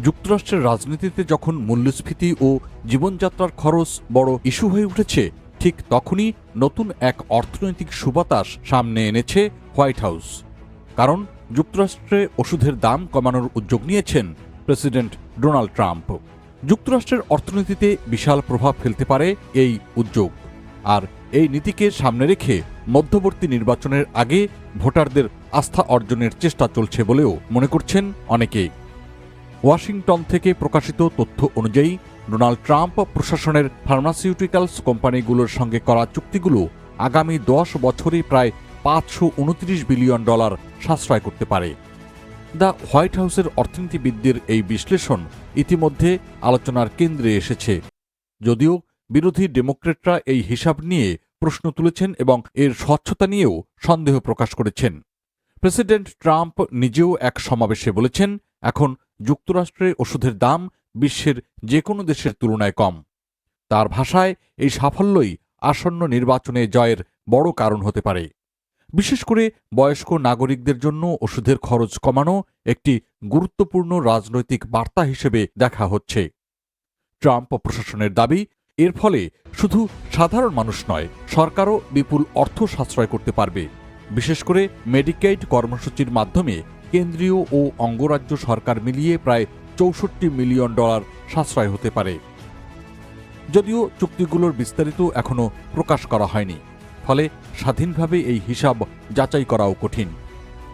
যুক্তরাষ্ট্রের রাজনীতিতে যখন মূল্যস্ফীতি ও জীবনযাত্রার খরচ বড় ইস্যু হয়ে উঠেছে, ঠিক তখনই নতুন এক অর্থনৈতিক সুবাতাস সামনে এনেছে হোয়াইট হাউস। কারণ যুক্তরাষ্ট্রে ওষুধের দাম কমানোর উদ্যোগ নিয়েছেন প্রেসিডেন্ট ডোনাল্ড ট্রাম্প। যুক্তরাষ্ট্রের অর্থনীতিতে বিশাল প্রভাব ফেলতে পারে এই উদ্যোগ, আর এই নীতিকে সামনে রেখে মধ্যবর্তী নির্বাচনের আগে ভোটারদের আস্থা অর্জনের চেষ্টা চলছে বলেও মনে করছেন অনেকে। ওয়াশিংটন থেকে প্রকাশিত তথ্য অনুযায়ী ডোনাল্ড ট্রাম্প প্রশাসনের ফার্মাসিউটিক্যালস কোম্পানিগুলোর সঙ্গে করা চুক্তিগুলো আগামী 10 বছরে প্রায় $529 বিলিয়ন সাশ্রয় করতে পারে। দ্য হোয়াইট হাউসের অর্থনীতিবিদদের এই বিশ্লেষণ ইতিমধ্যে আলোচনার কেন্দ্রে এসেছে, যদিও বিরোধী ডেমোক্রেটরা এই হিসাব নিয়ে প্রশ্ন তুলেছেন এবং এর স্বচ্ছতা নিয়েও সন্দেহ প্রকাশ করেছেন। প্রেসিডেন্ট ট্রাম্প নিজেও এক সমাবেশে বলেছেন, এখন যুক্তরাষ্ট্রে ওষুধের দাম বিশ্বের যে কোনো দেশের তুলনায় কম। তার ভাষায় এই সাফল্যই আসন্ন নির্বাচনে জয়ের বড় কারণ হতে পারে। বিশেষ করে বয়স্ক নাগরিকদের জন্য ওষুধের খরচ কমানো একটি গুরুত্বপূর্ণ রাজনৈতিক বার্তা হিসেবে দেখা হচ্ছে। ট্রাম্প প্রশাসনের দাবি, এর ফলে শুধু সাধারণ মানুষ নয়, সরকারও বিপুল অর্থ সাশ্রয় করতে পারবে। বিশেষ করে মেডিকেইড কর্মসূচির মাধ্যমে কেন্দ্রীয় ও অঙ্গরাজ্য সরকার মিলিয়ে প্রায় $64 মিলিয়ন সাশ্রয় হতে পারে। যদিও চুক্তিগুলোর বিস্তারিত এখনও প্রকাশ করা হয়নি, ফলে স্বাধীনভাবে এই হিসাব যাচাই করাও কঠিন।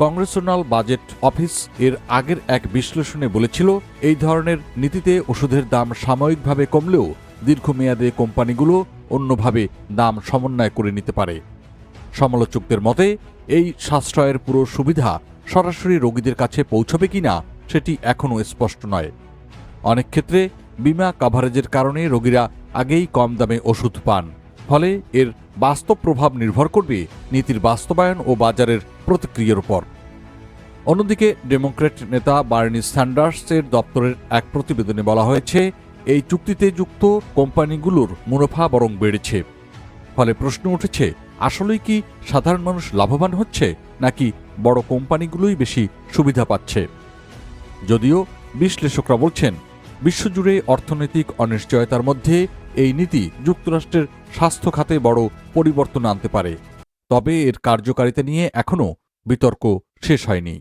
কংগ্রেশনাল বাজেট অফিস এর আগের এক বিশ্লেষণে বলেছিল, এই ধরনের নীতিতে ওষুধের দাম সাময়িকভাবে কমলেও দীর্ঘমেয়াদে কোম্পানিগুলো অন্যভাবে দাম সমন্বয় করে নিতে পারে। সমালোচকদের মতে, এই সাশ্রয়ের পুরো সুবিধা সরাসরি রোগীদের কাছে পৌঁছবে কিনা সেটি এখনও স্পষ্ট নয়। অনেক ক্ষেত্রে বিমা কাভারেজের কারণে রোগীরা আগেই কম দামে ওষুধ পান, ফলে এর বাস্তব প্রভাব নির্ভর করবে নীতির বাস্তবায়ন ও বাজারের প্রতিক্রিয়ার উপর। অন্যদিকে ডেমোক্র্যাট নেতা বার্নি স্যান্ডার্সের দপ্তরের এক প্রতিবেদনে বলা হয়েছে, এই চুক্তিতে যুক্ত কোম্পানিগুলোর মুনাফা বরং বেড়েছে। ফলে প্রশ্ন উঠেছে, আসলেই কি সাধারণ মানুষ লাভবান হচ্ছে, নাকি বড় কোম্পানিগুলোই বেশি সুবিধা পাচ্ছে? যদিও বিশ্লেষকরা বলছেন, বিশ্বজুড়ে অর্থনৈতিক অনিশ্চয়তার মধ্যে এই নীতি যুক্তরাষ্ট্রের স্বাস্থ্য খাতে বড় পরিবর্তন আনতে পারে, তবে এর কার্যকারিতা নিয়ে এখনও বিতর্ক শেষ হয়নি।